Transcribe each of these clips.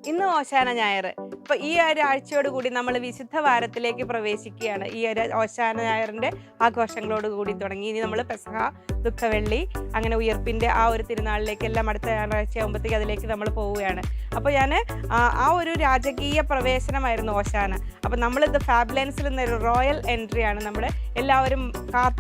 ഇന്ന് ഓശാന ഞായർ. അപ്പോൾ ഈ ഒരാഴ്ചയോട് കൂടി നമ്മൾ വിശുദ്ധ വാരത്തിലേക്ക് പ്രവേശിക്കുകയാണ്. ഈ ഒരു ഓശാന ഞായറിൻ്റെ ആഘോഷങ്ങളോട് കൂടി തുടങ്ങി. ഇനി നമ്മൾ പെസഹ, ദുഃഖവെള്ളി, അങ്ങനെ ഉയർപ്പിൻ്റെ ആ ഒരു തിരുനാളിലേക്കെല്ലാം അടുത്ത ഞായറാഴ്ച ആകുമ്പോഴത്തേക്ക് അതിലേക്ക് നമ്മൾ പോവുകയാണ്. അപ്പോൾ ഞാൻ ആ ഒരു രാജകീയ പ്രവേശനമായിരുന്നു ഓശാന. അപ്പോൾ നമ്മളിത് ഫാബ്ലൻസിൽ നിന്നൊരു റോയൽ എൻട്രിയാണ് നമ്മൾ എല്ലാവരും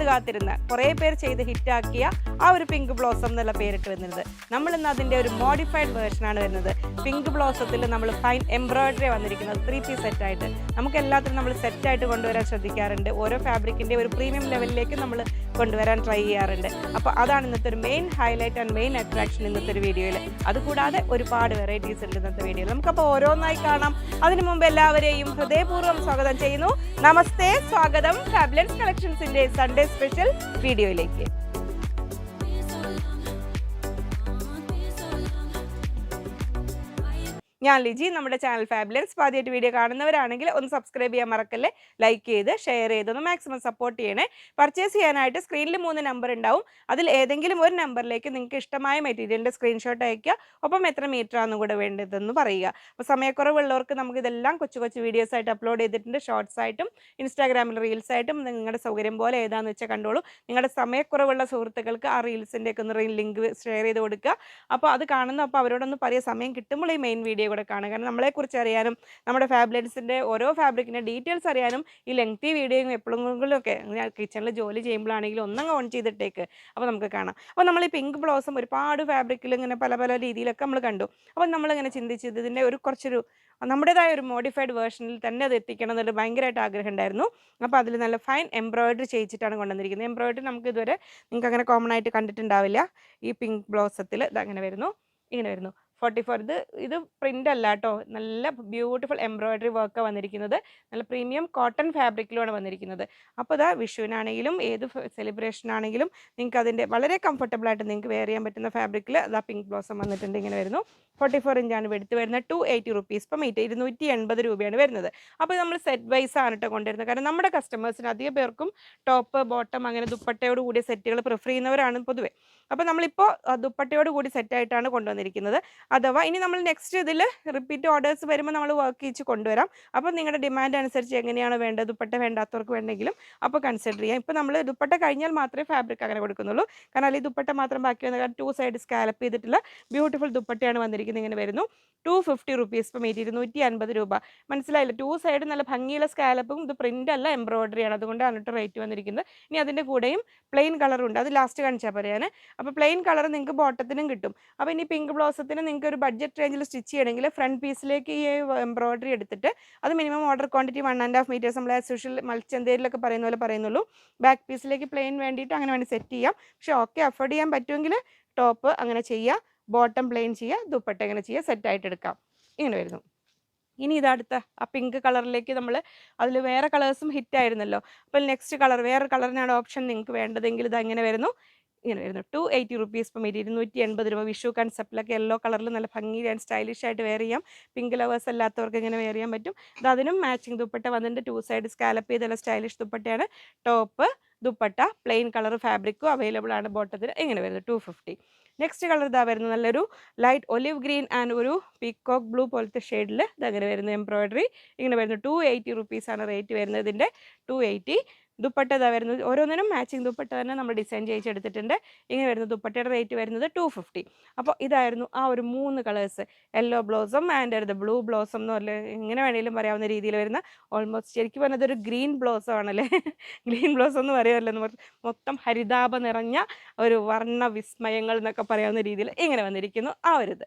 കാത്തിരുന്ന കുറേ പേർ ചെയ്ത് ഹിറ്റാക്കിയ ആ ഒരു പിങ്ക് ബ്ലോസം എന്നുള്ള പേരിട്ട് വരുന്നത്. നമ്മളിന്ന് അതിൻ്റെ ഒരു മോഡിഫൈഡ് വേർഷനാണ് വരുന്നത്. പിങ്ക് ബ്ലോസത്തിൽ നമ്മൾ ഫൈൻ എംബ്രോയിഡറി വന്നിരിക്കുന്നത് 3 പീസ് സെറ്റായിട്ട്. നമുക്ക് എല്ലാത്തിനും നമ്മൾ സെറ്റായിട്ട് കൊണ്ടുവരാൻ ശ്രദ്ധിക്കാറുണ്ട്. ഓരോ ഫാബ്രിക്കിൻ്റെ ഒരു പ്രീമിയം ലെവലിലേക്ക് നമ്മൾ കൊണ്ടുവരാൻ ട്രൈ ചെയ്യാറുണ്ട്. അപ്പോൾ അതാണ് ഇന്നത്തെ ഒരു main highlight and main attraction ഇന്നത്തെ ഒരു വീഡിയോയിൽ. അതുകൂടാതെ ഒരുപാട് വെറൈറ്റീസ് ഉണ്ട് ഇന്നത്തെ വീഡിയോയിൽ. നമുക്കപ്പോൾ ഓരോന്നായി കാണാം. അതിനു മുമ്പ് എല്ലാവരെയും ഹൃദയപൂർവ്വം സ്വാഗതം ചെയ്യുന്നു. നമസ്തേ, സ്വാഗതം ഫാബ്ലൻസ് കളക്ഷൻസിൻ്റെ സൺഡേ സ്പെഷ്യൽ വീഡിയോയിലേക്ക്. ഞാൻ ലിജി. നമ്മുടെ ചാനൽ ഫാബ്ലൻസ് ആദ്യമായിട്ട് വീഡിയോ കാണുന്നവരാണെങ്കിൽ ഒന്ന് സബ്സ്ക്രൈബ് ചെയ്യാൻ മറക്കല്ലേ. ലൈക്ക് ചെയ്ത് ഷെയർ ചെയ്തൊന്ന് മാക്സിമം സപ്പോർട്ട് ചെയ്യണേ. പർച്ചേസ് ചെയ്യാനായിട്ട് സ്ക്രീനിൽ 3 നമ്പർ ഉണ്ടാവും. അതിൽ ഏതെങ്കിലും ഒരു നമ്പറിലേക്ക് നിങ്ങൾക്ക് ഇഷ്ടമായ മെറ്റീരിയലിൻ്റെ സ്ക്രീൻഷോട്ട് അയയ്ക്കുക. ഒപ്പം എത്ര മീറ്ററാണെന്നും കൂടെ വേണ്ടതെന്ന് പറയുക. അപ്പോൾ സമയക്കുറവുള്ളവർക്ക് നമുക്കിതെല്ലാം കൊച്ചു കൊച്ചു വീഡിയോസ് ആയിട്ട് അപ്ലോഡ് ചെയ്തിട്ടുണ്ട്. ഷോർട്സ് ആയിട്ടും ഇൻസ്റ്റാഗ്രാമിൽ റീൽസ് ആയിട്ടും നിങ്ങളുടെ സൗകര്യം പോലെ ഏതാണെന്ന് വെച്ചാൽ കണ്ടോളൂ. നിങ്ങളുടെ സമയക്കുറവുള്ള സുഹൃത്തുക്കൾക്ക് ആ റീൽസിൻ്റെയൊക്കെ ഒന്ന് ലിങ്ക് ഷെയർ ചെയ്ത് കൊടുക്കുക. അപ്പോൾ അത് കാണുന്നു. അപ്പോൾ അവരോടൊന്ന് പറയുക, സമയം കിട്ടുമ്പോൾ ഈ മെയിൻ വീഡിയോ കൂടെ കാണുക. കാരണം നമ്മളെക്കുറിച്ച് അറിയാനും നമ്മുടെ ഫാബ്ലൻസിൻ്റെ ഓരോ ഫാബ്രിക്കിൻ്റെ ഡീറ്റെയിൽസ് അറിയാനും ഈ ലെങ്തി വീഡിയോയും എപ്പോഴെങ്കിലുമൊക്കെ കിച്ചണിൽ ജോലി ചെയ്യുമ്പോഴാണെങ്കിലും ഒന്നങ്ങ് ഓൺ ചെയ്തിട്ടേക്ക്. അപ്പോൾ നമുക്ക് കാണാം. അപ്പോൾ നമ്മൾ ഈ പിങ്ക് ബ്ലോസം ഒരുപാട് ഫാബ്രിക്കിൽ ഇങ്ങനെ പല പല രീതിയിലൊക്കെ നമ്മൾ കണ്ടു. അപ്പോൾ നമ്മളിങ്ങനെ ചിന്തിച്ചത് ഇതിൻ്റെ കുറച്ചൊരു നമ്മുടേതായ ഒരു മോഡിഫൈഡ് വേർഷനിൽ തന്നെ അത് എത്തിക്കണം എന്നൊരു ഭയങ്കരമായിട്ട് ആഗ്രഹം ഉണ്ടായിരുന്നു. അപ്പോൾ അതിൽ നല്ല ഫൈൻ എംബ്രോയിഡറി ചെയ്യിച്ചിട്ടാണ് കൊണ്ടുവന്നിരിക്കുന്നത്. എംബ്രോയിഡറി നമുക്ക് ഇതുവരെ നിങ്ങൾക്ക് അങ്ങനെ കോമൺ ആയിട്ട് കണ്ടിട്ടുണ്ടാവില്ല. ഈ പിങ്ക് ബ്ലോസത്തിൽ ഇതങ്ങനെ വരുന്നു, ഇങ്ങനെ വരുന്നു. 44 ഇത് പ്രിൻ്റ് അല്ല കേട്ടോ. നല്ല ബ്യൂട്ടിഫുൾ എംബ്രോയിഡറി വർക്കാണ് വന്നിരിക്കുന്നത്. നല്ല പ്രീമിയം കോട്ടൺ ഫാബ്രിക്കിലുമാണ് വന്നിരിക്കുന്നത്. അപ്പോൾ ഇതാ വിഷുവിനാണെങ്കിലും ഏത് സെലിബ്രേഷനാണെങ്കിലും നിങ്ങൾക്ക് അതിൻ്റെ വളരെ കംഫർട്ടബിളായിട്ട് നിങ്ങൾക്ക് വെയർ ചെയ്യാൻ പറ്റുന്ന ഫാബ്രിക്കിൽ അതാ പിങ്ക് ബ്ലോസം വന്നിട്ടുണ്ട്. ഇങ്ങനെ വരുന്നു. 44 ഇഞ്ചാണ് വെടുത്ത് വരുന്നത്. 280 റുപ്പീസ് per മീറ്റർ, 280 രൂപയാണ് വരുന്നത്. അപ്പോൾ നമ്മൾ സെറ്റ് വൈസ് ആണ് കേട്ടോ കൊണ്ടുവരുന്നത്. കാരണം നമ്മുടെ കസ്റ്റമേഴ്സിന് അധികം പേർക്കും ടോപ്പ്, ബോട്ടം, അങ്ങനെ ദുപ്പട്ടയോട് കൂടിയ സെറ്റുകൾ പ്രിഫർ ചെയ്യുന്നവരാണ് പൊതുവെ. അപ്പോൾ നമ്മളിപ്പോൾ ദുപ്പട്ടയോട് കൂടി സെറ്റായിട്ടാണ് കൊണ്ടുവന്നിരിക്കുന്നത്. അഥവാ ഇനി നമ്മൾ നെക്സ്റ്റ് ഇതിൽ റിപ്പീറ്റ് ഓർഡേഴ്സ് വരുമ്പോൾ നമ്മൾ വർക്ക് ചെയ്യിച്ച് കൊണ്ടുവരാം. അപ്പോൾ നിങ്ങളുടെ ഡിമാൻഡ് അനുസരിച്ച് എങ്ങനെയാണ് വേണ്ടത്, ദുപ്പട്ട വേണ്ടാത്തവർക്ക് വേണമെങ്കിലും അപ്പോൾ കൺസിഡർ ചെയ്യാം. ഇപ്പോൾ നമ്മൾ ദുപ്പട്ട കഴിഞ്ഞാൽ മാത്രമേ ഫാബ്രിക് അങ്ങനെ കൊടുക്കുന്നുള്ളൂ. കാരണം അല്ലെങ്കിൽ ദുപ്പട്ട മാത്രം ബാക്കി വന്ന കാരണം 2 സൈഡ് സ്കാലപ്പ് ചെയ്തിട്ടുള്ള ബ്യൂട്ടിഫുൾ ദുപ്പട്ടയാണ് വന്നിരിക്കുന്നത്. ഇങ്ങനെ വരുന്നു. 250 റുപ്പീസ് per മീറ്റർ, 250 രൂപ. മനസ്സിലായില്ല? 2 സൈഡ് നല്ല ഭംഗിയുള്ള സ്കാലപ്പും ഇത് പ്രിൻ്റ് അല്ല എംബ്രോയിഡറിയാണ്. അതുകൊണ്ടാണ് കേട്ടോ റേറ്റ് വന്നിരിക്കുന്നത്. ഇനി അതിൻ്റെ കൂടെയും പ്ലെയിൻ കളറുണ്ട്. അത് ലാസ്റ്റ് കാണിച്ചാൽ പറയാൻ. അപ്പോൾ പ്ലെയിൻ കളർ നിങ്ങൾക്ക് ബോട്ടത്തിനും കിട്ടും. അപ്പോൾ ഇനി പിങ്ക് ബ്ലോസത്തിന് നിങ്ങൾക്ക് ഒരു ബഡ്ജറ്റ് റേഞ്ചിൽ സ്റ്റിച്ച് ചെയ്യണമെങ്കിൽ ഫ്രണ്ട് പീസിലേക്ക് ഈ എംബ്രോയിഡറി എടുത്തിട്ട് അത് മിനിമം ഓർഡർ ക്വാണ്ടിറ്റി 1.5 മീറ്റേഴ്സ് നമ്മൾ ആസ് യൂഷ്വൽ മൾച്ചന്തേരിലൊക്കെ പറയുന്ന പോലെ പറയുന്നുള്ളൂ. ബാക്ക് പീസിലേക്ക് പ്ലെയിൻ വേണ്ടിയിട്ട് അങ്ങനെ വേണ്ടി സെറ്റ് ചെയ്യാം. പക്ഷേ ഓക്കെ, അഫോർഡ് ചെയ്യാൻ പറ്റുമെങ്കിൽ ടോപ്പ് അങ്ങനെ ചെയ്യുക, ബോട്ടം പ്ലെയിൻ ചെയ്യുക, ദുപ്പട്ട ഇങ്ങനെ ചെയ്യുക, സെറ്റായിട്ട് എടുക്കാം. ഇങ്ങനെ വരുന്നു. ഇനി ഇതടുത്ത ആ പിങ്ക് കളറിലേക്ക് നമ്മൾ അതിൽ വേറെ കളേഴ്സും ഹിറ്റായിരുന്നല്ലോ. അപ്പോൾ നെക്സ്റ്റ് കളർ വേറെ കളറിനാണ് ഓപ്ഷൻ നിങ്ങൾക്ക് വേണ്ടതെങ്കിൽ ഇത് അങ്ങനെ വരുന്നു. ഇങ്ങനെ വരുന്നു. 280 റുപ്പീസ് per മീറ്റർ, 280 രൂപ. വിഷു കൺസെപ്റ്റിലൊക്കെ യെല്ലോ കളറിൽ നല്ല ഭംഗി ആൻഡ് സ്റ്റൈലിഷ് ആയിട്ട് വെയർ ചെയ്യാം. പിങ്ക് ലവേഴ്സ് അല്ലാത്തവർക്ക് ഇങ്ങനെ വെയർ ചെയ്യാൻ പറ്റും. ഇത് അതിനും മാച്ചിങ് ദുപ്പട്ട വന്നിട്ട് 2 സൈഡ് സ്കാലപ്പ് ചെയ്തുള്ള സ്റ്റൈലിഷ് ദുപ്പട്ടയാണ്. ടോപ്പ്, ദുപ്പട്ട, പ്ലെയിൻ കളർ ഫാബ്രിക്കും അവൈലബിൾ ആണ് ബോട്ടത്തിൽ. ഇങ്ങനെ വരുന്നത് 250. നെക്സ്റ്റ് കളർ ഇതാ വരുന്നത്. നല്ലൊരു ലൈറ്റ് ഒലിവ് ഗ്രീൻ ആൻഡ് ഒരു പീക്കോക്ക് ബ്ലൂ പോലത്തെ ഷെയ്ഡിൽ ഇതങ്ങനെ വരുന്നത്. എംബ്രോയിഡറി ഇങ്ങനെ വരുന്നത്. 280 റുപ്പീസാണ് റേറ്റ് വരുന്നത് ഇതിൻ്റെ. 280. ദുപ്പട്ട ഇതാ വരുന്നത്. ഓരോന്നിനും മാച്ചിങ് ദുപ്പട്ട തന്നെ നമ്മൾ ഡിസൈൻ ചെയ്തെടുത്തിട്ടുണ്ട്. ഇങ്ങനെ വരുന്ന ദുപ്പട്ടയുടെ റേറ്റ് വരുന്നത് 250. അപ്പോൾ ഇതായിരുന്നു ആ ഒരു 3 colours. Yellow blossom and blue blossom എന്ന് പറഞ്ഞാൽ എങ്ങനെ വേണമെങ്കിലും പറയാവുന്ന രീതിയിൽ വരുന്ന ഓൾമോസ്റ്റ് ശരിക്കും പറഞ്ഞത് ഒരു ഗ്രീൻ ബ്ലോസം ആണല്ലേ. ഗ്രീൻ ബ്ലോസം എന്ന് പറയുമല്ലോ, മൊത്തം ഹരിതാപ നിറഞ്ഞ ഒരു വർണ്ണ വിസ്മയങ്ങൾ എന്നൊക്കെ പറയാവുന്ന രീതിയിൽ ഇങ്ങനെ വന്നിരിക്കുന്നു ആ ഒരു ഇത്.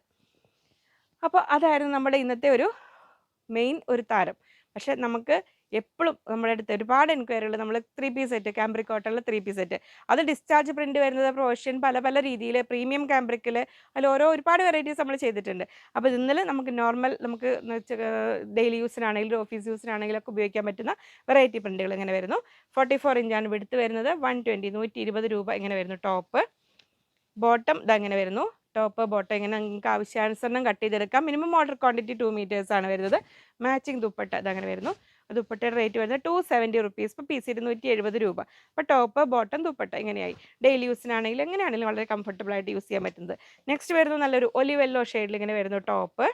അപ്പോൾ അതായിരുന്നു നമ്മുടെ ഇന്നത്തെ ഒരു മെയിൻ ഒരു താരം. പക്ഷേ നമുക്ക് എപ്പോഴും നമ്മുടെ അടുത്ത് ഒരുപാട് എൻക്വയറികൾ നമ്മൾ 3 പീസ് സെറ്റ്, കാംബ്രിക് കോട്ടണിൽ 3 പീസ് സെറ്റ്, അത് ഡിസ്ചാർജ് പ്രിൻറ്റ് വരുന്നത് പ്രൊഷ്യൻ പല പല രീതിയിൽ പ്രീമിയം കാംബ്രിക്കിൽ അതിൽ ഒരുപാട് വെറൈറ്റീസ് നമ്മൾ ചെയ്തിട്ടുണ്ട്. അപ്പോൾ ഇന്നലെ നമുക്ക് നോർമൽ നമുക്ക് ഡെയിലി യൂസിനാണെങ്കിലും ഓഫീസ് യൂസിനാണെങ്കിലും ഒക്കെ ഉപയോഗിക്കാൻ പറ്റുന്ന വെറൈറ്റി പ്രിൻറ്റുകൾ ഇങ്ങനെ വരുന്നു. 44 ഇഞ്ചാണ് വിടുത്ത് വരുന്നത്. 120, 120 രൂപ ഇങ്ങനെ വരുന്നു. ടോപ്പ്, ബോട്ടം ഇതങ്ങനെ വരുന്നു. ടോപ്പ്, ബോട്ടം ഇങ്ങനെ നിങ്ങൾക്ക് ആവശ്യാനുസരണം കട്ട് ചെയ്തെടുക്കാം. മിനിമം ഓർഡർ ക്വാണ്ടിറ്റി 2 മീറ്റേഴ്സാണ് വരുന്നത്. മാച്ചിങ് ദുപ്പട്ട ഇതങ്ങനെ വരുന്നു. ദുപ്പട്ടയുടെ റേറ്റ് വരുന്നത് 270 റുപ്പീസ് per പീസ്, 270 രൂപ. അപ്പോൾ ടോപ്പ്, ബോട്ടം, ദുപ്പട്ട ഇങ്ങനെയായി. ഡെയിലി യൂസിനാണെങ്കിലും എങ്ങനെയാണെങ്കിലും വളരെ കംഫർട്ടബിൾ ആയിട്ട് യൂസ് ചെയ്യാൻ പറ്റുന്നത്. നെക്സ്റ്റ് വരുന്നത് നല്ലൊരു ഒലിവ് യെല്ലോ ഷെയ്ഡിൽ ഇങ്ങനെ വരുന്നു. ടോപ്പ്,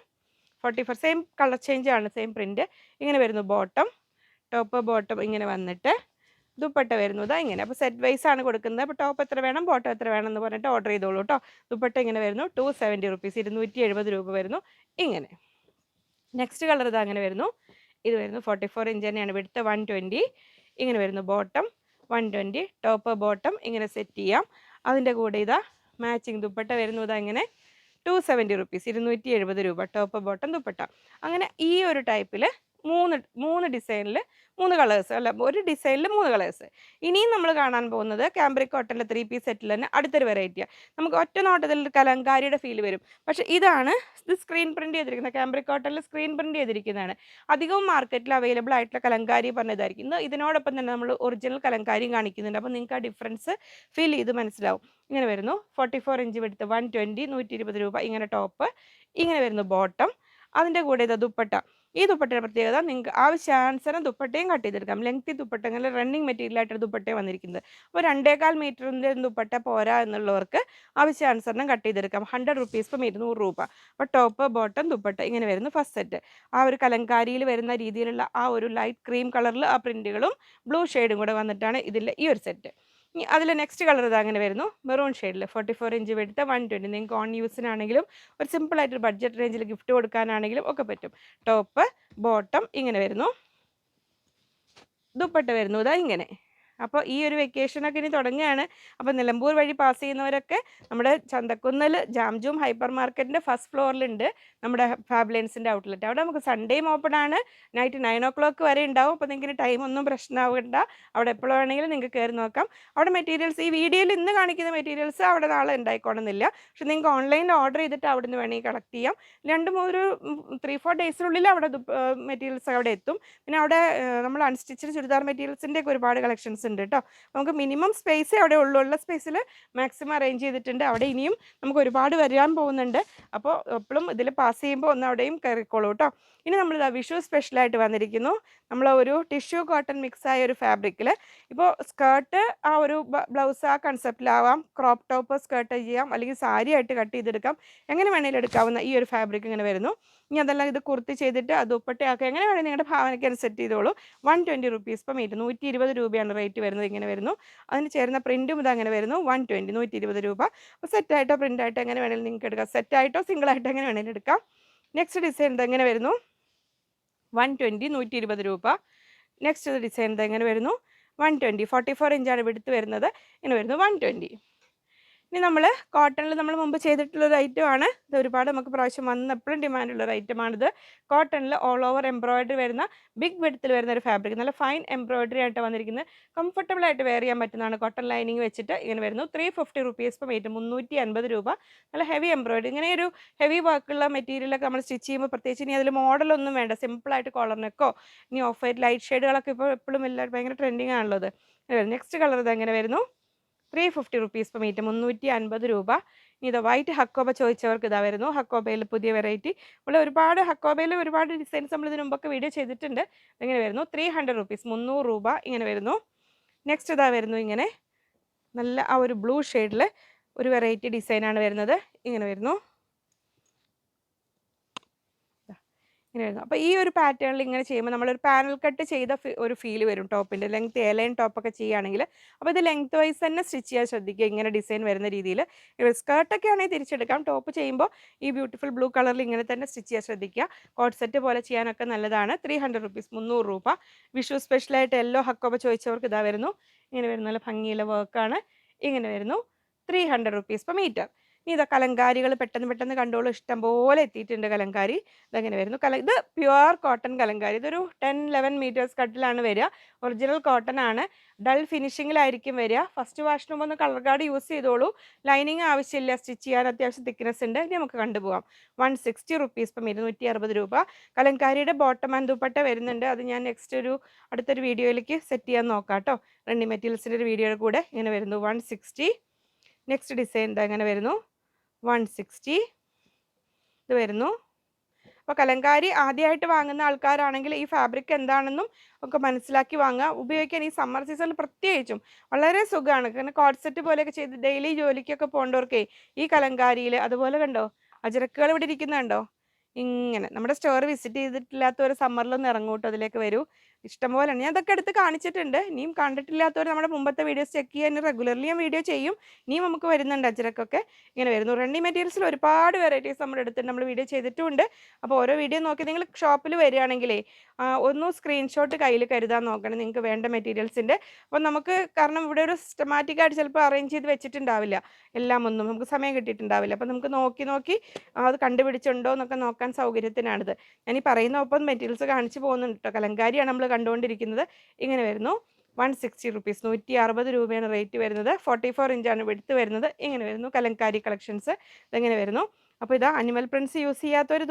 44 സെയിം കളർ ചേഞ്ച് ആണ്, സെയിം പ്രിൻറ്റ്. ഇങ്ങനെ വരുന്നു ബോട്ടം, ടോപ്പ് ബോട്ടം ഇങ്ങനെ വന്നിട്ട് ദുപ്പട്ട വരുന്നത് ഇങ്ങനെ. അപ്പോൾ സെറ്റ് വൈസ് ആണ് കൊടുക്കുന്നത്. അപ്പോൾ ടോപ്പ് എത്ര വേണം, ബോട്ടം എത്ര വേണം എന്ന് പറഞ്ഞിട്ട് ഓർഡർ ചെയ്തോളൂ കേട്ടോ. ദുപ്പട്ട ഇങ്ങനെ വരുന്നു 270 റുപ്പീസ്, 270 രൂപ വരുന്നു ഇങ്ങനെ. നെക്സ്റ്റ് കളർ ഇത് അങ്ങനെ വരുന്നു. ഇത് വരുന്നു 44 ഇഞ്ച് തന്നെയാണ് വിഡ്ത്ത്, 120 ഇങ്ങനെ വരുന്നു ബോട്ടം, 120 ടോപ്പ് ബോട്ടം ഇങ്ങനെ സെറ്റ് ചെയ്യാം. അതിൻ്റെ കൂടെ ഇതാ മാച്ചിങ് ദുപ്പട്ട വരുന്നത് അങ്ങനെ 270 റുപ്പീസ്, 270 രൂപ ടോപ്പ് ബോട്ടം ദുപ്പട്ട. അങ്ങനെ ഈ ഒരു ടൈപ്പിൽ മൂന്ന് ഡിസൈനിൽ 3 കളേഴ്സ്, അല്ല ഒരു ഡിസൈനിൽ 3 കളേഴ്സ്. ഇനിയും നമ്മൾ കാണാൻ പോകുന്നത് ക്യാമ്പ്രിക് കോട്ടൻ്റെ 3 പീസ് സെറ്റിൽ തന്നെ അടുത്തൊരു വെറൈറ്റിയാണ്. നമുക്ക് ഒറ്റ നോട്ടത്തിൽ കലങ്കാരിയുടെ ഫീൽ വരും. പക്ഷേ ഇത് സ്ക്രീൻ പ്രിൻറ്റ് ചെയ്തിരിക്കുന്നത്, ക്യാമ്പ്രിക് കോട്ടണിൽ സ്ക്രീൻ പ്രിൻറ്റ് ചെയ്തിരിക്കുന്നതാണ്. അധികവും മാർക്കറ്റിൽ അവൈലബിൾ ആയിട്ടുള്ള കലങ്കാരി പറഞ്ഞതായിരിക്കും. ഇതിനോടൊപ്പം തന്നെ നമ്മൾ ഒറിജിനൽ കലങ്കാരിയും കാണിക്കുന്നുണ്ട്. അപ്പോൾ നിങ്ങൾക്ക് ആ ഡിഫറൻസ് ഫീൽ ചെയ്ത് മനസ്സിലാവും. ഇങ്ങനെ വരുന്നു 44 ഇഞ്ച് വിടുത്ത്, 120, 120 രൂപ ഇങ്ങനെ ടോപ്പ്, ഇങ്ങനെ വരുന്നു ബോട്ടം. അതിൻ്റെ കൂടെ ഇത് ദുപ്പട്ട. ഈ ദുപ്പട്ടയുടെ പ്രത്യേകത, നിങ്ങൾക്ക് ആവശ്യാനുസരണം ദുപ്പട്ടയും കട്ട് ചെയ്തെടുക്കാം. ലെങ്തി ദുപ്പട്ട, അങ്ങനെ റണ്ണിങ് മെറ്റീരിയലായിട്ടൊരു ദുപ്പട്ടയും വന്നിരിക്കുന്നത്. അപ്പോൾ 2.25 മീറ്ററിൻ്റെ ദുപ്പട്ട പോരാ എന്നുള്ളവർക്ക് ആവശ്യാനുസരണം കട്ട് ചെയ്തെടുക്കാം. 100 റുപ്പീസ് പെർ മീറ്റർ, 100 രൂപ. അപ്പോൾ ടോപ്പ് ബോട്ടം ദുപ്പട്ട ഇങ്ങനെ വരുന്നു ഫസ്റ്റ് സെറ്റ്. ആ ഒരു കലങ്കാരിയിൽ വരുന്ന രീതിയിലുള്ള ആ ഒരു ലൈറ്റ് ക്രീം കളറിൽ ആ പ്രിൻറ്റുകളും ബ്ലൂ ഷെയ്ഡും കൂടെ വന്നിട്ടാണ് ഇതിൽ ഈ ഒരു സെറ്റ്. ഇനി അതിൽ നെക്സ്റ്റ് കളർ ഇത് അങ്ങനെ വരുന്നു മെറൂൺ ഷെയ്ഡിൽ, 44 ഇഞ്ച് വെടുത്ത 120. നിങ്ങൾക്ക് ഓൺ യൂസിനാണെങ്കിലും ഒരു സിമ്പിളായിട്ടൊരു ബഡ്ജറ്റ് റേഞ്ചിൽ ഗിഫ്റ്റ് കൊടുക്കാനാണെങ്കിലും ഒക്കെ പറ്റും. ടോപ്പ് ബോട്ടം ഇങ്ങനെ വരുന്നു, ദുപ്പട്ട വരുന്നു ഇതാ ഇങ്ങനെ. അപ്പോൾ ഈ ഒരു വെക്കേഷനൊക്കെ ഇനി തുടങ്ങുകയാണ്. അപ്പോൾ നിലമ്പൂർ വഴി പാസ് ചെയ്യുന്നവരൊക്കെ നമ്മുടെ ചന്തക്കുന്നിൽ ജാംജൂം ഹൈപ്പർ മാർക്കറ്റിൻ്റെ ഫസ്റ്റ് ഫ്ലോറിലുണ്ട് നമ്മുടെ ഫാബ്ലൈൻസിൻ്റെ ഔട്ട്ലെറ്റ്. അവിടെ നമുക്ക് സൺഡേയും ഓപ്പൺ ആണ്, നൈറ്റ് 9 o'clock വരെ ഉണ്ടാവും. അപ്പോൾ നിങ്ങൾക്ക് ടൈം ഒന്നും പ്രശ്നമാവേണ്ട, അവിടെ എപ്പോഴും വേണമെങ്കിലും നിങ്ങൾക്ക് കയറി നോക്കാം. അവിടെ മെറ്റീരിയൽസ്, ഈ വീഡിയോയിൽ ഇന്ന് കാണിക്കുന്ന മെറ്റീരിയൽസ് അവിടെ നാളെ ഉണ്ടായിക്കോണമെന്നില്ല. പക്ഷെ നിങ്ങൾക്ക് ഓൺലൈനിൽ ഓർഡർ ചെയ്തിട്ട് അവിടെ നിന്ന് വേണമെങ്കിൽ കളക്ട് ചെയ്യാം. 3-4 ഡേയ്സിനുള്ളിൽ അവിടെ മെറ്റീരിയൽസ് അവിടെ എത്തും. പിന്നെ അവിടെ നമ്മൾ അൺസ്റ്റിച്ചഡ് ചുരിദാർ മെറ്റീരിയൽസിൻ്റെ ഒക്കെ ഒരുപാട് കളക്ഷൻസ് ഉണ്ട് കേട്ടോ. നമുക്ക് മിനിമം സ്പേസേ അവിടെ ഉള്ള സ്പേസിൽ മാക്സിമം അറേഞ്ച് ചെയ്തിട്ടുണ്ട്. അവിടെ ഇനിയും നമുക്ക് ഒരുപാട് വരാൻ പോകുന്നുണ്ട്. അപ്പോൾ എപ്പോഴും ഇതിൽ പാസ് ചെയ്യുമ്പോൾ ഒന്ന് അവിടെയും കയറിക്കോളൂ കേട്ടോ. ഇനി നമ്മൾ വിഷു സ്പെഷ്യലായിട്ട് വന്നിരിക്കുന്നു. നമ്മൾ ഒരു ടിഷ്യൂ കോട്ടൺ മിക്സായ ഒരു ഫാബ്രിക്കിൽ, ഇപ്പോൾ സ്കേർട്ട് ആ ഒരു ബ്ലൗസ് ആ കൺസെപ്റ്റിലാവാം, ക്രോപ്പ് ടോപ്പ് സ്കേർട്ട് ചെയ്യാം, അല്ലെങ്കിൽ സാരി ആയിട്ട് കട്ട് ചെയ്തെടുക്കാം, എങ്ങനെ വേണമെങ്കിലും എടുക്കാവുന്ന ഈ ഒരു ഫാബ്രിക് ഇങ്ങനെ വരുന്നു. ഇനി അതെല്ലാം ഇത് കുർത്തി ചെയ്തിട്ട് അത് ദുപ്പട്ടയാക്കുക, എങ്ങനെ വേണമെങ്കിൽ നിങ്ങളുടെ ഭാവനയ്ക്ക് സെറ്റ് ചെയ്തോളൂ. 120 റുപ്പീസ് പെർ മീറ്റർ, 120 രൂപയാണ് റേറ്റ് വരുന്നത്. ഇങ്ങനെ വരുന്നു. അതിന് ചേരുന്ന പ്രിൻറ്റും ഇത് അങ്ങനെ വരുന്നു 120, 120 രൂപ. അപ്പോൾ സെറ്റായിട്ടോ പ്രിൻ്റായിട്ടോ എങ്ങനെ വേണമെങ്കിലും നിങ്ങൾക്ക് എടുക്കാം. സെറ്റായിട്ടോ സിംഗിളായിട്ടോ എങ്ങനെ വേണമെങ്കിലും എടുക്കാം. നെക്സ്റ്റ് ഡിസൈൻ ഇത് എങ്ങനെ വരുന്നു 120, 120 രൂപ. നെക്സ്റ്റ് ഡിസൈൻ ഇത് എങ്ങനെ വരുന്നു 120, 44 ഇഞ്ചാണ് വിടുത്ത് വരുന്നത്. ഇങ്ങനെ വരുന്നു 120. ഇനി നമ്മൾ കോട്ടണിൽ നമ്മൾ മുമ്പ് ചെയ്തിട്ടുള്ളൊരു ഐറ്റമാണ് ഇത്. ഒരുപാട് നമുക്ക് പ്രാവശ്യം വന്ന് എപ്പോഴും ഡിമാൻഡുള്ളൊരു ഐറ്റമാണിത്. കോട്ടണിൽ ഓൾ ഓവർ എംബ്രോയിഡറി വരുന്ന ബിഗ് വിഡ്ത്തിൽ വരുന്ന ഒരു ഫാബ്രിക്, നല്ല ഫൈൻ എംബ്രോയിഡറി ആയിട്ട് വന്നിരിക്കുന്നത്. കംഫർട്ടബിളായിട്ട് വെയർ ചെയ്യാൻ പറ്റുന്നതാണ്. കോട്ടൺ ലൈനിങ് വെച്ചിട്ട് ഇങ്ങനെ വരുന്നു. 350 റുപ്പീസ് പെർ മീറ്റർ, 350 രൂപ. നല്ല ഹെവി എംബ്രോയിഡറി, ഇങ്ങനെ ഒരു ഹെവി വർക്കുള്ള മെറ്റീരിയലൊക്കെ നമ്മൾ സ്റ്റിച്ച് ചെയ്യുമ്പോൾ പ്രത്യേകിച്ച് ഇനി അതിൽ മോഡലൊന്നും വേണ്ട, സിമ്പിളായിട്ട് കോളർ നെക്കോ ഇനി ഓഫ് വൈറ്റ് ലൈറ്റ് ഷെയ്ഡുകളൊക്കെ ഇപ്പോൾ എപ്പോഴും എല്ലാവരും ഭയങ്കര ട്രെൻഡിങ് ആണുള്ളത്. നെക്സ്റ്റ് കളർ ഇത് എങ്ങനെ വരുന്നു 350 റുപ്പീസ് പെർ മീറ്റർ, 350 രൂപ. ഇനി ഇത് വൈറ്റ് ഹക്കോബ ചോദിച്ചവർക്ക് ഇതാ വരുന്നു. ഹക്കോബയിൽ പുതിയ വെറൈറ്റി, ഇവിടെ ഒരുപാട് ഹക്കോബയിൽ ഒരുപാട് ഡിസൈൻസ് നമ്മൾ ഇതിന് മുമ്പൊക്കെ വീഡിയോ ചെയ്തിട്ടുണ്ട്. ഇങ്ങനെ വരുന്നു 300 റുപ്പീസ്, 300 രൂപ ഇങ്ങനെ വരുന്നു. നെക്സ്റ്റ് ഇതാ വരുന്നു ഇങ്ങനെ നല്ല ആ ഒരു ബ്ലൂ ഷെയ്ഡിൽ ഒരു വെറൈറ്റി ഡിസൈനാണ് വരുന്നത്. ഇങ്ങനെ വരുന്നു, ഇങ്ങനെ വരുന്നു. അപ്പോൾ ഈ ഒരു പാറ്റേണിൽ ഇങ്ങനെ ചെയ്യുമ്പോൾ നമ്മളൊരു പാനൽ കട്ട് ചെയ്ത ഒരു ഫീൽ വരും ടോപ്പിൻ്റെ. ലെങ്ത് എലൈൻ ടോപ്പൊക്കെ ചെയ്യുകയാണെങ്കിൽ അപ്പോൾ ഇത് ലെങ്ത് വൈസ് തന്നെ സ്റ്റിച്ച് ചെയ്യാൻ ശ്രദ്ധിക്കുക, ഇങ്ങനെ ഡിസൈൻ വരുന്ന രീതിയിൽ. സ്കേർട്ടൊക്കെ ആണെങ്കിൽ തിരിച്ചെടുക്കാം. ടോപ്പ് ചെയ്യുമ്പോൾ ഈ ബ്യൂട്ടിഫുൾ ബ്ലൂ കളറിൽ ഇങ്ങനെ തന്നെ സ്റ്റിച്ച് ചെയ്യാൻ ശ്രദ്ധിക്കുക. കോട്ട് സെറ്റ് പോലെ ചെയ്യാനൊക്കെ നല്ലതാണ്. 300 റുപ്പീസ്, 300 രൂപ. വിഷു സ്പെഷ്യലായിട്ട് യെല്ലോ ഹക്കോബ ചോദിച്ചവർക്ക് ഇതാ വരുന്നു. ഇങ്ങനെ വരുന്ന നല്ല ഭംഗിയുള്ള വർക്കാണ്. ഇങ്ങനെ വരുന്നു 300 റുപ്പീസ് പെർ മീറ്റർ. ഇനി ഇതാ കലങ്കാരികൾ പെട്ടെന്ന് കണ്ടോളൂ, ഇഷ്ടം പോലെ എത്തിയിട്ടുണ്ട് കലങ്കാരി. ഇതങ്ങനെ വരുന്നു. ഇത് പ്യുവർ കോട്ടൺ കലങ്കാരി. ഇതൊരു 10-11 മീറ്റേഴ്സ് കട്ടിലാണ് വരിക. ഒറിജിനൽ കോട്ടൺ ആണ്. ഡൾ ഫിനിഷിങ്ങിലായിരിക്കും വരിക. ഫസ്റ്റ് വാഷിന് മുമ്പ് ഒന്ന് കളർ ഗാർഡ് യൂസ് ചെയ്തോളൂ. ലൈനിങ് ആവശ്യമില്ല, സ്റ്റിച്ച് ചെയ്യാൻ അത്യാവശ്യം തിക്നെസ് ഉണ്ട്. ഇനി നമുക്ക് കണ്ടുപോകാം. 160 റുപ്പീസ് പെർ മീറ്റർ, 160 രൂപ. കലങ്കാരിയുടെ ബോട്ടം ആൻഡ് ദുപ്പട്ട വരുന്നുണ്ട്. അത് ഞാൻ അടുത്തൊരു വീഡിയോയിലേക്ക് സെറ്റ് ചെയ്യാൻ നോക്കാം കേട്ടോ. റണ്ണിങ് മെറ്റീരിയൽസിൻ്റെ ഒരു വീഡിയോയുടെ കൂടെ. ഇങ്ങനെ വരുന്നു 160. നെക്സ്റ്റ് ഡിസൈൻ ഇതാ ഇങ്ങനെ വരുന്നു 160 ഇത് വരുന്നു. അപ്പോൾ കലങ്കാരി ആദ്യമായിട്ട് വാങ്ങുന്ന ആൾക്കാരാണെങ്കിൽ ഈ ഫാബ്രിക് എന്താണെന്നും ഒക്കെ മനസ്സിലാക്കി വാങ്ങുക. ഉപയോഗിക്കാൻ ഈ സമ്മർ സീസണിൽ പ്രത്യേകിച്ചും വളരെ സുഖമാണ്. കാരണം കോട്ട് സെറ്റ് പോലെയൊക്കെ ചെയ്ത് ഡെയിലി ജോലിക്കൊക്കെ പോകേണ്ടവർക്കേ ഈ കലങ്കാരിയിൽ, അതുപോലെ കണ്ടോ അജരക്കുകൾ ഇവിടെ ഇരിക്കുന്നുണ്ടോ, ഇങ്ങനെ നമ്മുടെ സ്റ്റോർ വിസിറ്റ് ചെയ്തിട്ടില്ലാത്തവർ സമ്മറിലൊന്ന് ഇറങ്ങൂ ട്ടോ, അതിലേക്ക് വരൂ. ഇഷ്ടംപോലെ ഉണ്ട്. ഞാൻ ഇതൊക്കെ എടുത്ത് കാണിച്ചിട്ടുണ്ട്. ഇനിയും കണ്ടിട്ടില്ലാത്തവർ നമ്മുടെ മുമ്പത്തെ വീഡിയോസ് ചെക്ക് ചെയ്യാൻ റെഗുലർലി ഞാൻ വീഡിയോ ചെയ്യും. ഇനിയും നമുക്ക് വരുന്നുണ്ട് അജ്രക്കൊക്കെ. ഇങ്ങനെ വരുന്നു. റണ്ണിങ് മെറ്റീരിയൽസിൽ ഒരുപാട് വെറൈറ്റീസ് നമ്മുടെ അടുത്തുണ്ട്. നമ്മൾ വീഡിയോ ചെയ്തിട്ടുമുണ്ട്. അപ്പോൾ ഓരോ വീഡിയോ നോക്കി നിങ്ങൾ ഷോപ്പിൽ വരികയാണെങ്കിലേ ഒന്ന് സ്ക്രീൻഷോട്ട് കയ്യിൽ കരുതാൻ നോക്കണം നിങ്ങൾക്ക് വേണ്ട മെറ്റീരിയൽസിൻ്റെ. അപ്പോൾ നമുക്ക് കാരണം ഇവിടെ ഒരു സിസ്റ്റമാറ്റിക് ആയിട്ട് ചിലപ്പോൾ അറേഞ്ച് ചെയ്ത് വെച്ചിട്ടുണ്ടാവില്ല എല്ലാം ഒന്നും. നമുക്ക് സമയം കിട്ടിയിട്ടുണ്ടാവില്ല. അപ്പോൾ നമുക്ക് നോക്കി നോക്കി അത് കണ്ടുപിടിച്ചുണ്ടോ എന്നൊക്കെ നോക്കാൻ സൗകര്യത്തിനാണിത്. ഞാൻ ഈ പറയുന്ന ഒപ്പം മെറ്റീരിയൽസ് കാണിച്ചു പോകുന്നുണ്ട് കേട്ടോ. കലങ്കാരിയാണ് നമ്മൾ കണ്ടുകൊണ്ടിരിക്കുന്നത്. ഇങ്ങനെ വരുന്നു. 160 റുപ്പീസ്, 160 രൂപയാണ് റേറ്റ് വരുന്നത്. 44 ഇഞ്ചാണ് വിഡ്ത്ത് വരുന്നത്. ഇങ്ങനെ വരുന്നു കലങ്കാരി കളക്ഷൻസ്. ഇതെങ്ങനെ വരുന്നു. അപ്പോൾ ഇതാ അനിമൽ പ്രിൻറ്റ്സ് യൂസ് ചെയ്യാത്തവർ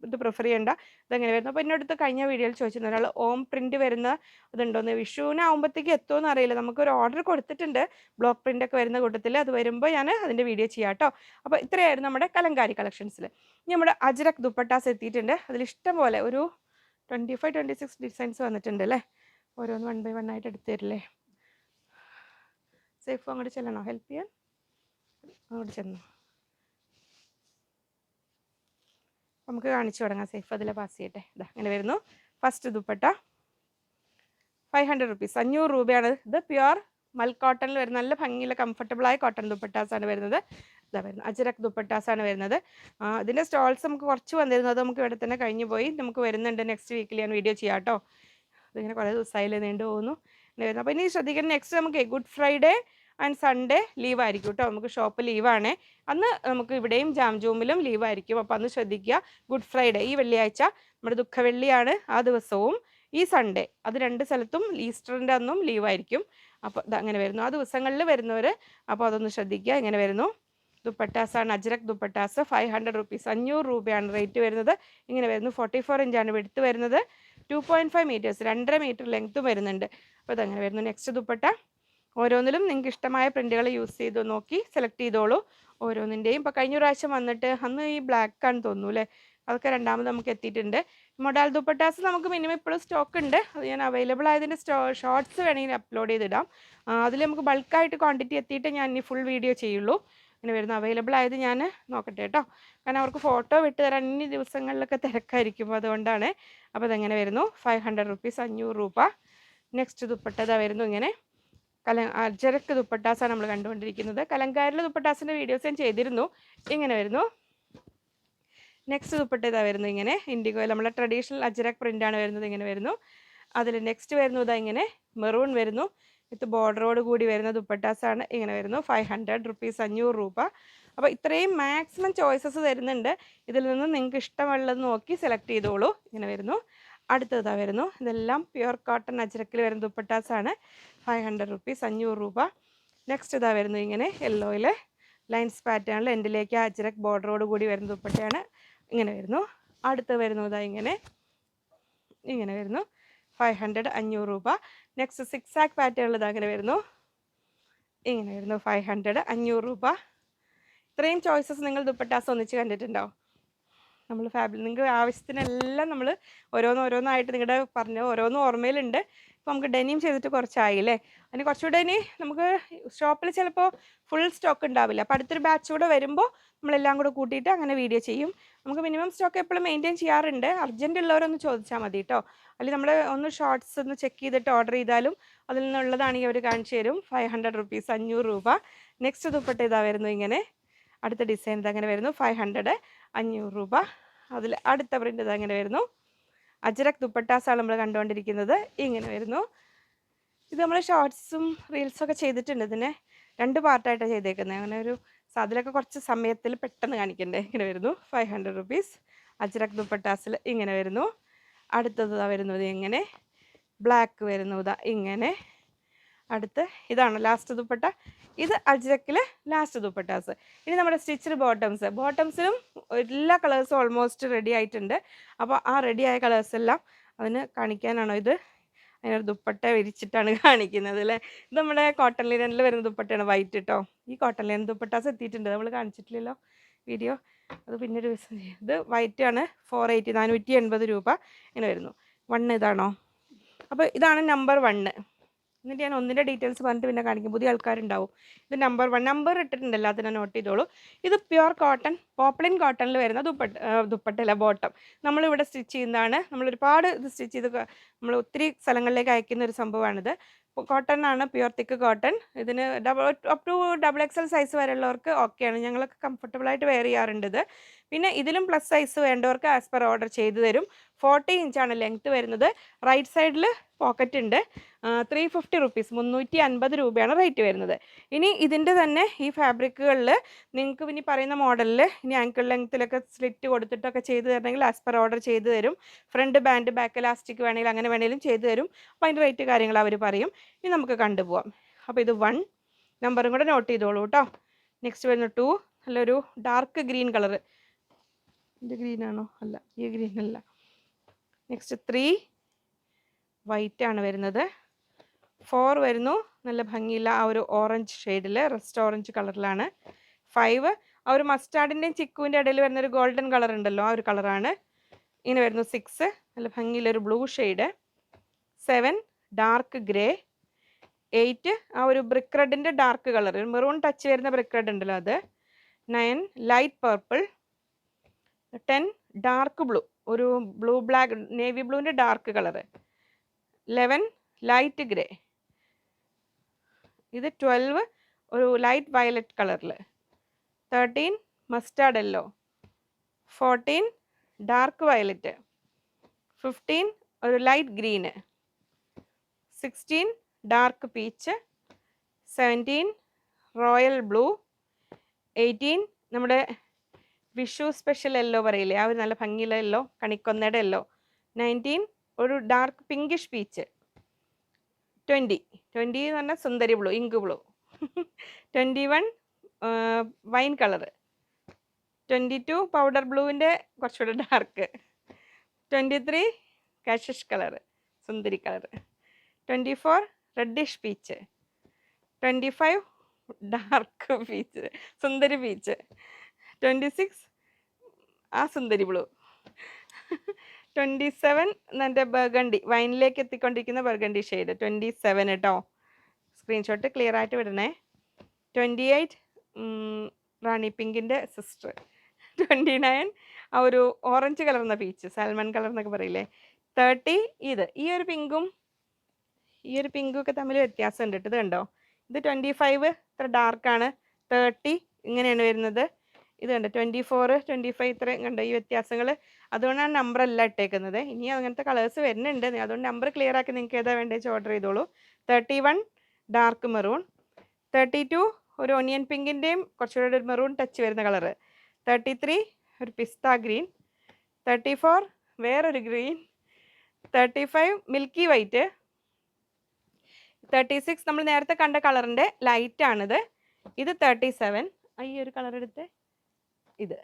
ഇത് പ്രിഫർ ചെയ്യേണ്ട. ഇതെങ്ങനെ വരുന്നു. അപ്പോൾ എന്നോടത്ത് കഴിഞ്ഞ വീഡിയോയിൽ ചോദിച്ചിരുന്നു ഒരാൾ ഓം പ്രിൻറ്റ് വരുന്ന ഇതുണ്ടോയെന്ന്. വിഷുവിനാകുമ്പോഴത്തേക്ക് എത്തുമെന്ന് അറിയില്ല. നമുക്കൊരു ഓർഡർ കൊടുത്തിട്ടുണ്ട് ബ്ലോക്ക് പ്രിൻ്റ് ഒക്കെ വരുന്ന കൂട്ടത്തിൽ. അത് വരുമ്പോൾ ഞാൻ അതിൻ്റെ വീഡിയോ ചെയ്യാം കേട്ടോ. അപ്പോൾ ഇത്രയായിരുന്നു നമ്മുടെ കലങ്കാരി കളക്ഷൻസിൽ. ഇനി നമ്മുടെ അജ്രക് ദുപ്പട്ടാസ് എത്തിയിട്ടുണ്ട്. അതിലിഷ്ടം പോലെ ഒരു 25, 26 ഡിസൈൻസ് വന്നിട്ടുണ്ട് അല്ലേ. ഓരോന്ന് 1 by 1 ആയിട്ട് എടുത്ത് തരില്ലേ. സേഫ് അങ്ങോട്ട് ചെല്ലണോ ഹെൽപ്പ് ചെയ്യാൻ? അങ്ങോട്ട് ചെന്നു നമുക്ക് കാണിച്ചു തുടങ്ങാം. സേഫ് അതിലെ പാസ് ചെയ്യട്ടെ. ഇതാ അങ്ങനെ വരുന്നു. ഫസ്റ്റ് ദുപ്പട്ട 500 റുപ്പീസ്, 500 രൂപയാണ്. ഇത് പ്യുവർ മൽ കോട്ടണിൽ വരുന്ന നല്ല ഭംഗിയുള്ള കംഫർട്ടബിളായ കോട്ടൺ ദുപ്പട്ടാസാണ് വരുന്നത്. ഇതാ വരുന്നത് അജ്രക് ദുപ്പട്ടാസാണ് വരുന്നത്. ഇതിൻ്റെ സ്റ്റോൾസ് നമുക്ക് കുറച്ച് വന്നിരുന്നത് നമുക്ക് ഇവിടെ തന്നെ കഴിഞ്ഞു പോയി. നമുക്ക് വരുന്നുണ്ട് നെക്സ്റ്റ് വീക്കിൽ ഞാൻ വീഡിയോ ചെയ്യാം കേട്ടോ. അതിങ്ങനെ കുറേ ദിവസമായില്ലേ നീണ്ടു പോകുന്നു. അപ്പോൾ ഇനി ശ്രദ്ധിക്കണം, നെക്സ്റ്റ് നമുക്ക് ഗുഡ് ഫ്രൈഡേ ആൻഡ് സൺഡേ ലീവായിരിക്കും കേട്ടോ. നമുക്ക് ഷോപ്പ് ലീവാണ്. അന്ന് നമുക്ക് ഇവിടെയും ജാംജൂമിലും ലീവായിരിക്കും. അപ്പോൾ അന്ന് ശ്രദ്ധിക്കുക. ഗുഡ് ഫ്രൈഡേ ഈ വെള്ളിയാഴ്ച നമ്മുടെ ദുഃഖവെള്ളിയാണ്, ആ ദിവസവും ഈ സൺഡേ അത് 2 സ്ഥലത്തും ഈസ്റ്ററിൻ്റെ അന്നും ലീവായിരിക്കും. അപ്പോൾ ഇത് അങ്ങനെ വരുന്നു. ആ ദിവസങ്ങളിൽ വരുന്നവർ അപ്പോൾ അതൊന്ന് ശ്രദ്ധിക്കുക. ഇങ്ങനെ വരുന്നു. ദുപ്പട്ടാസാണ് അജ്രക് ദുപ്പട്ടാസ്. 500 റുപ്പീസ്, 500 രൂപയാണ് റേറ്റ് വരുന്നത്. ഇങ്ങനെ വരുന്നു. 44 ഇഞ്ചാണ് വിഡ്ത്ത് വരുന്നത്. 2.5 മീറ്റേഴ്സ്, 2.5 മീറ്റർ ലെങ്ത്തും വരുന്നുണ്ട്. അപ്പോൾ അതങ്ങനെ വരുന്നു. നെക്സ്റ്റ് ദുപ്പട്ട ഓരോന്നിലും നിങ്ങൾക്ക് ഇഷ്ടമായ പ്രിൻറ്റുകൾ യൂസ് ചെയ്ത് നോക്കി സെലക്ട് ചെയ്തോളൂ ഓരോന്നിൻ്റെയും. ഇപ്പോൾ കഴിഞ്ഞ പ്രാവശ്യം വന്നിട്ട് അന്ന് ഈ ബ്ലാക്കാണെന്ന് തോന്നുന്നു അല്ലേ, അതൊക്കെ രണ്ടാമത് നമുക്ക് എത്തിയിട്ടുണ്ട്. മൊഡാൽ ദുപ്പട്ടാസ് നമുക്ക് മിനിമം ഇപ്പോഴും സ്റ്റോക്ക് ഉണ്ട്. അത് ഞാൻ അവൈലബിൾ ആയതിൻ്റെ ഷോർട്സ് വേണമെങ്കിൽ അപ്ലോഡ് ചെയ്തിടാം. അതിൽ നമുക്ക് ബൾക്കായിട്ട് ക്വാണ്ടിറ്റി എത്തിയിട്ട് ഞാൻ ഇനി ഫുൾ വീഡിയോ ചെയ്യുള്ളൂ. ഇങ്ങനെ വരുന്ന അവൈലബിൾ ആയത് ഞാൻ നോക്കട്ടെ കേട്ടോ. കാരണം അവർക്ക് ഫോട്ടോ വിട്ട് തരാൻ ഇനി ദിവസങ്ങളിലൊക്കെ തിരക്കായിരിക്കും, അതുകൊണ്ടാണ്. അപ്പോൾ അതെങ്ങനെ വരുന്നു. 500 റുപ്പീസ്, 500 രൂപ. നെക്സ്റ്റ് ദുപ്പട്ട ഇതാ വരുന്നു. ഇങ്ങനെ അജ്രക് ദുപ്പട്ടാസാണ് നമ്മൾ കണ്ടുകൊണ്ടിരിക്കുന്നത്. കലങ്കാരിലെ ദുപ്പട്ടാസിൻ്റെ വീഡിയോസ് ഞാൻ ചെയ്തിരുന്നു. ഇങ്ങനെ വരുന്നു. നെക്സ്റ്റ് ദുപ്പട്ട ഇതാ വരുന്നു. ഇങ്ങനെ ഇൻഡിഗോയിൽ നമ്മളെ ട്രഡീഷണൽ അജ്രക് പ്രിൻ്റാണ് വരുന്നത്. ഇങ്ങനെ വരുന്നു. അതിൽ നെക്സ്റ്റ് വരുന്നു ഇതാ ഇങ്ങനെ മെറൂൺ വരുന്നു. വിത്ത് ബോർഡറോട് കൂടി വരുന്ന ദുപ്പട്ടാസാണ്. ഇങ്ങനെ വരുന്നു. 500 റുപ്പീസ്, 500 രൂപ. അപ്പോൾ ഇത്രയും മാക്സിമം ചോയ്സസ് തരുന്നുണ്ട്. ഇതിൽ നിന്ന് നിങ്ങൾക്ക് ഇഷ്ടമുള്ളത് നോക്കി സെലക്ട് ചെയ്തോളൂ. ഇങ്ങനെ വരുന്നു. അടുത്തതാ വരുന്നു. ഇതെല്ലാം പ്യുവർ കോട്ടൺ അജ്രക്കിൽ വരുന്ന ദുപ്പട്ടാസാണ്. 500 റുപ്പീസ്, 500 രൂപ. നെക്സ്റ്റ് ഇതാ വരുന്നു. ഇങ്ങനെ യെല്ലോയിൽ ലൈൻസ് പാറ്റേണിൽ എൻഡിലേക്ക് അജ്രക് ബോർഡറോട് കൂടി വരുന്ന ദുപ്പട്ടയാണ്. ഇങ്ങനെ വരുന്നു. അടുത്ത് വരുന്നു ഇതാ ഇങ്ങനെ വരുന്നു. 500, 500 രൂപ. നെക്സ്റ്റ് 6 ആക്ക് പാറ്റേണിൽ ഇതാ അങ്ങനെ വരുന്നു. ഇങ്ങനെ വരുന്നു. 500, 500 രൂപ. ഇത്രയും ചോയ്സസ് നിങ്ങൾ ദുപ്പട്ടാസ് ഒന്നിച്ച് കണ്ടിട്ടുണ്ടോ? നമ്മൾ നിങ്ങൾക്ക് ആവശ്യത്തിനെല്ലാം നമ്മൾ ഓരോന്നായിട്ട് നിങ്ങളുടെ പറഞ്ഞ ഓരോന്നും ഓർമ്മയിലുണ്ട്. ഇപ്പോൾ നമുക്ക് ഡെനിം ചെയ്തിട്ട് കുറച്ചായില്ലേ, അതിന് കുറച്ചുകൂടെ ഇനി നമുക്ക് ഷോപ്പിൽ ചിലപ്പോൾ ഫുൾ സ്റ്റോക്ക് ഉണ്ടാവില്ല. അപ്പോൾ അടുത്തൊരു ബാച്ച് കൂടെ വരുമ്പോൾ നമ്മളെല്ലാം കൂടെ കൂട്ടിയിട്ട് അങ്ങനെ വീഡിയോ ചെയ്യും. നമുക്ക് മിനിമം സ്റ്റോക്ക് എപ്പോഴും മെയിൻറ്റെയിൻ ചെയ്യാറുണ്ട്. അർജൻറ്റ് ഉള്ളവരൊന്ന് ചോദിച്ചാൽ മതി കേട്ടോ. അല്ലെങ്കിൽ നമ്മൾ ഒന്ന് ഷോർട്സ് ഒന്ന് ചെക്ക് ചെയ്തിട്ട് ഓർഡർ ചെയ്താലും അതിൽ നിന്നുള്ളതാണെങ്കിൽ അവർ കാണിച്ചു തരും. 500 റുപ്പീസ്, 500 രൂപ. നെക്സ്റ്റ് ദുപ്പട്ട ഇതാ വരുന്നു. ഇങ്ങനെ അടുത്ത ഡിസൈൻ ഇതങ്ങനെ വരുന്നു. 500, 500 രൂപ. അതിൽ അടുത്ത പ്രിൻ്റ് ഇതങ്ങനെ വരുന്നു. അജ്രക് ദുപ്പട്ടാസാണ് നമ്മൾ കണ്ടുകൊണ്ടിരിക്കുന്നത്. ഇങ്ങനെ വരുന്നു. ഇത് നമ്മൾ ഷോർട്സും റീൽസൊക്കെ ചെയ്തിട്ടുണ്ട്. ഇതിനെ 2 പാർട്ടായിട്ടാണ് ചെയ്തേക്കുന്നത്. അങ്ങനെ ഒരു അതിലൊക്കെ കുറച്ച് സമയത്തിൽ പെട്ടെന്ന് കാണിക്കണ്ടേ. ഇങ്ങനെ വരുന്നു. 500 റുപ്പീസ് അജ്രക് ദുപ്പട്ടാസിൽ. ഇങ്ങനെ വരുന്നു. അടുത്തത് വരുന്നത് ഇങ്ങനെ ബ്ലാക്ക് വരുന്നു. ഇതാ ഇങ്ങനെ. അടുത്ത് ഇതാണ് ലാസ്റ്റ് ദുപ്പട്ട. ഇത് അജ്രക്കിൽ ലാസ്റ്റ് ദുപ്പട്ടാസ്. ഇനി നമ്മുടെ സ്റ്റിച്ച്ഡ് ബോട്ടംസിലും എല്ലാ കളേഴ്സും ഓൾമോസ്റ്റ് റെഡി ആയിട്ടുണ്ട്. അപ്പോൾ ആ റെഡിയായ കളേഴ്സ് എല്ലാം അതിന് കാണിക്കാനാണോ ഇത്? അതിനൊരു ദുപ്പട്ട വിരിച്ചിട്ടാണ് കാണിക്കുന്നത് അല്ലേ. ഇത് നമ്മുടെ കോട്ടൺ ലിനനിൽ വരുന്ന ദുപ്പട്ടയാണ്, വൈറ്റ് കേട്ടോ. ഈ കോട്ടൺ ലിനൻ ദുപ്പട്ടാസ് എത്തിയിട്ടുണ്ട്, നമ്മൾ കാണിച്ചിട്ടില്ലല്ലോ വീഡിയോ. അത് പിന്നെ ഒരു ദിവസം ചെയ്യും. ഇത് വൈറ്റ് ആണ്. 480, 480 രൂപ. ഇങ്ങനെ വരുന്നു. 1 ഇതാണോ? അപ്പോൾ ഇതാണ് നമ്പർ 1. എന്നിട്ട് ഞാൻ ഒന്നിൻ്റെ ഡീറ്റെയിൽസ് പറഞ്ഞിട്ട് പിന്നെ കാണിക്കും, പുതിയ ആൾക്കാരുണ്ടാവും. ഇത് നമ്പർ 1 നമ്പർ ഇട്ടിട്ടുണ്ടല്ലോ, അതിനെ നോട്ട് ചെയ്തോളൂ. ഇത് പ്യുവർ കോട്ടൺ, പോപ്ലിൻ കോട്ടണിൽ വരുന്ന ദുപ്പട്ടല്ല, ബോട്ടം നമ്മളിവിടെ സ്റ്റിച്ച് ചെയ്യുന്നതാണ്. നമ്മളൊരുപാട് ഇത് സ്റ്റിച്ച് ചെയ്ത് നമ്മൾ ഒത്തിരി സ്ഥലങ്ങളിലേക്ക് അയക്കുന്ന ഒരു സംഭവമാണിത്. കോട്ടൺ ആണ്, പ്യുവർ തിക്ക് കോട്ടൺ. ഇതിന് അപ് ടു XXL സൈസ് വരെയുള്ളവർക്ക് ഓക്കെയാണ്. ഞങ്ങളൊക്കെ കംഫർട്ടബിളായിട്ട് വെയർ ചെയ്യാറുണ്ട് ഇത്. പിന്നെ ഇതിലും പ്ലസ് സൈസ് വേണ്ടവർക്ക് ആസ് പെർ ഓർഡർ ചെയ്തു തരും. 40 ഇഞ്ചാണ് ലെങ്ത്ത് വരുന്നത്. റൈറ്റ് സൈഡിൽ പോക്കറ്റ് ഉണ്ട്. 350 റുപ്പീസ്, 350 രൂപയാണ് റേറ്റ് വരുന്നത്. ഇനി ഇതിൻ്റെ തന്നെ ഈ ഫാബ്രിക്കുകളിൽ നിങ്ങൾക്ക് ഇനി പറയുന്ന മോഡലിൽ ഇനി ആങ്കിൾ ലെങ്ത്തിലൊക്കെ സ്ലിറ്റ് കൊടുത്തിട്ടൊക്കെ ചെയ്തു തരണമെങ്കിൽ ആസ് പെർ ഓർഡർ ചെയ്തു തരും. ഫ്രണ്ട് ബാൻഡ്, ബാക്ക് എലാസ്റ്റിക് വേണമെങ്കിൽ അങ്ങനെ വേണമെങ്കിലും ചെയ്തു തരും. അപ്പോൾ അതിൻ്റെ റേറ്റ് കാര്യങ്ങൾ അവർ പറയും. ഇനി നമുക്ക് കണ്ടുപോകാം. അപ്പോൾ ഇത് 1 നമ്പറും കൂടെ നോട്ട് ചെയ്തോളൂ കേട്ടോ. നെക്സ്റ്റ് വരുന്ന 2 നല്ലൊരു ഡാർക്ക് ഗ്രീൻ കളർ. ഇത് ഗ്രീനാണോ? അല്ല, ഈ ഗ്രീൻ അല്ല. നെക്സ്റ്റ് 3 വൈറ്റ് ആണ് വരുന്നത്. 4 വരുന്നു നല്ല ഭംഗിയില്ല ആ ഒരു ഓറഞ്ച് ഷെയ്ഡിൽ, റസ്റ്റ് ഓറഞ്ച് കളറിലാണ്. 5 ആ ഒരു മസ്റ്റാർഡിൻ്റെയും ചിക്കുവിൻ്റെ ഇടയിൽ വരുന്നൊരു ഗോൾഡൻ കളർ ഉണ്ടല്ലോ, ആ ഒരു കളറാണ്. ഇങ്ങനെ വരുന്നു 6 നല്ല ഭംഗിയിലൊരു ബ്ലൂ ഷെയ്ഡ്. 7 dark grey. 8 ആ ഒരു ബ്രിക്ക് റെഡിൻ്റെ ഡാർക്ക് കളർ, മെറൂൺ ടച്ച് വരുന്ന ബ്രിക്ക് റെഡ് ഉണ്ടല്ലോ അത്. 9 ലൈറ്റ് പർപ്പിൾ. 10 ഡാർക്ക് ബ്ലൂ, ഒരു ബ്ലൂ ബ്ലാക്ക് നേവി ബ്ലൂവിൻ്റെ ഡാർക്ക് കളറ്. 11 light grey. ഇത് 12 ഒരു ലൈറ്റ് വയലറ്റ് കളറിൽ. 13 മസ്റ്റാർഡ് യെല്ലോ. 14 dark violet. 15 ഒരു light green. 16 dark peach. 17 royal blue. 18 നമ്മുടെ വിഷു സ്പെഷ്യൽ യെല്ലോ പറയില്ലേ, ആ ഒരു നല്ല ഭംഗിയുള്ള യെല്ലോ, കണിക്കൊന്നയുടെ യെല്ലോ. 19 ഒരു ഡാർക്ക് പിങ്കിഷ് പീച്ച്. 20 എന്ന് പറഞ്ഞാൽ സുന്ദരി blue, ink blue. 21 wine colour. 22 powder ബ്ലൂവിൻ്റെ കുറച്ചുകൂടെ ഡാർക്ക്. 23 കാഷഷ് കളറ്, സുന്ദരി colour. 24 reddish peach. 25 dark peach, സുന്ദരി പീച്ച്. 26 ആ സുന്ദരി ബ്ലൂ. 27 എൻ്റെ ബർഗണ്ടി, വൈനിലേക്ക് എത്തിക്കൊണ്ടിരിക്കുന്ന ബർഗണ്ടി ഷെയ്ഡ്. 27 കേട്ടോ, സ്ക്രീൻഷോട്ട് ക്ലിയർ ആയിട്ട് വിടണേ. 28 റാണി പിങ്കിൻ്റെ സിസ്റ്റർ. 29 ആ ഒരു ഓറഞ്ച് കലർന്ന പീച്ച്, സാൽമൺ കളർ എന്നൊക്കെ പറയില്ലേ. 30 ഇത് ഈ ഒരു പിങ്കും ഒക്കെ തമ്മിൽ വ്യത്യാസമുണ്ട് കേട്ടോ. ഇത് കണ്ടോ, ഇത് 25 ഇത്ര ഡാർക്കാണ്. 30 ഇങ്ങനെയാണ് വരുന്നത്. ഇത് കണ്ടോ 24, 25 ഇത്ര കണ്ടോ ഈ വ്യത്യാസങ്ങൾ. അതുകൊണ്ടാണ് നമ്പർ അല്ല ഇട്ടേക്കുന്നത്. ഇനി അങ്ങനത്തെ കളേഴ്സ് വരുന്നുണ്ട്, അതുകൊണ്ട് നമ്പർ ക്ലിയർ ആക്കി നിങ്ങൾക്ക് ഏതാ വേണ്ടത് ഓർഡർ ചെയ്തോളൂ. 31 ഡാർക്ക് മെറൂൺ. 32 ഒരു ഒനിയൻ പിങ്കിൻ്റെയും കുറച്ചുകൂടെ ഒരു മെറൂൺ ടച്ച് വരുന്ന കളറ്. 33 ഒരു പിസ്ത ഗ്രീൻ. 34 വേറൊരു ഗ്രീൻ. 35 milky white. 36 നമ്മൾ നേരത്തെ കണ്ട കളറിൻ്റെ ലൈറ്റാണിത്. ഇത് 37 ഈ ഒരു കളർ എടുത്ത് ഇത്.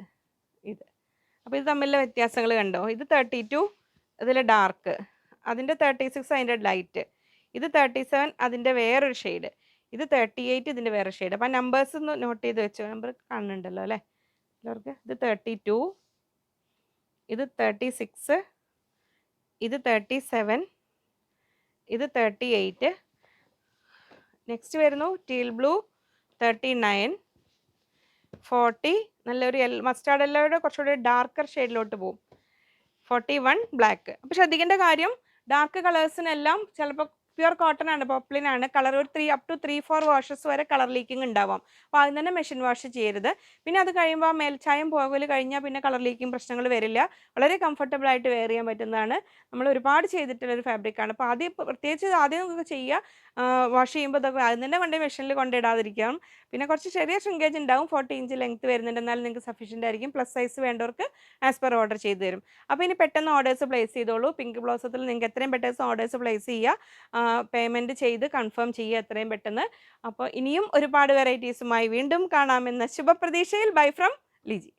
അപ്പോൾ ഇത് തമ്മിലുള്ള വ്യത്യാസങ്ങൾ കണ്ടോ. ഇത് 32 ഇതിൽ ഡാർക്ക്, അതിൻ്റെ 36 അതിൻ്റെ ലൈറ്റ്. ഇത് 37 അതിൻ്റെ വേറൊരു ഷെയ്ഡ്. ഇത് 38 ഇതിൻ്റെ വേറെ ഷെയ്ഡ്. അപ്പോൾ ആ നമ്പേഴ്സ് ഒന്ന് നോട്ട് ചെയ്ത് വെച്ചോ, നമ്പർ കാണുന്നുണ്ടല്ലോ അല്ലേ എല്ലാവർക്കും. ഇത് 32, ഇത് 36, ഇത് 37, ഇത് 38. നെക്സ്റ്റ് വരുന്നു ടീൽ ബ്ലൂ 39, 40 നല്ലൊരു മസ്റ്റാർഡ് യെല്ലോയുടെ കുറച്ചുകൂടി ഡാർക്കർ ഷെയ്ഡിലോട്ട് പോകും. 41 ബ്ലാക്ക്. അപ്പോൾ ശ്രദ്ധിക്കേണ്ട കാര്യം, ഡാർക്ക് കളേഴ്സിനെല്ലാം ചിലപ്പോൾ പ്യുവർ കോട്ടൺ ആണ്, പോപ്ലിൻ ആണ്, കളർ ഒരു 3 up to 3-4 വാഷസ് വരെ കളർ ലീക്കിംഗ് ഉണ്ടാവാം. അപ്പോൾ അതിന് തന്നെ മെഷീൻ വാഷ് ചെയ്യരുത്. പിന്നെ അത് കഴിയുമ്പോൾ മേൽച്ചായം പോകൽ കഴിഞ്ഞാൽ പിന്നെ കളർ ലീക്കിംഗ് പ്രശ്നങ്ങൾ വരില്ല. വളരെ കംഫർട്ടബിൾ ആയിട്ട് വെയർ ചെയ്യാൻ പറ്റുന്നതാണ്. നമ്മൾ ഒരുപാട് ചെയ്തിട്ടുള്ളൊരു ഫാബ്രിക്കാണ്. അപ്പോൾ ആദ്യം പ്രത്യേകിച്ച് ആദ്യം നമുക്ക് ചെയ്യുക, വാഷ് ചെയ്യുമ്പോൾ ഇതൊക്കെ അതിന് തന്നെ കൊണ്ട് മെഷീനിൽ കൊണ്ടിടാതിരിക്കാം. പിന്നെ കുറച്ച് ചെറിയ ഷ്രിങ്കേജ് ഉണ്ടാവും. 40 ഇഞ്ച് ലെങ്ത്ത് വരുന്നുണ്ട്, എന്നാലും നിങ്ങൾക്ക് സഫീഷ്യൻ്റ് ആയിരിക്കും. പ്ലസ് സൈസ് വേണ്ടവർക്ക് ആസ് പെർ ഓർഡർ ചെയ്ത് തരും. അപ്പോൾ ഇനി പെട്ടെന്ന് ഓർഡേഴ്സ് പ്ലേസ് ചെയ്തോളൂ. പിങ്ക് ബ്ലോസത്തിൽ നിങ്ങൾക്ക് എത്രയും പെട്ടെന്ന് ഓർഡേഴ്സ് പ്ലേസ് ചെയ്യുക, പേയ്മെൻറ്റ് ചെയ്ത് കൺഫേം ചെയ്യുക എത്രയും പെട്ടെന്ന്. അപ്പോൾ ഇനിയും ഒരുപാട് വെറൈറ്റീസുമായി വീണ്ടും കാണാമെന്ന ശുഭപ്രതീക്ഷയിൽ. Bye from Liji.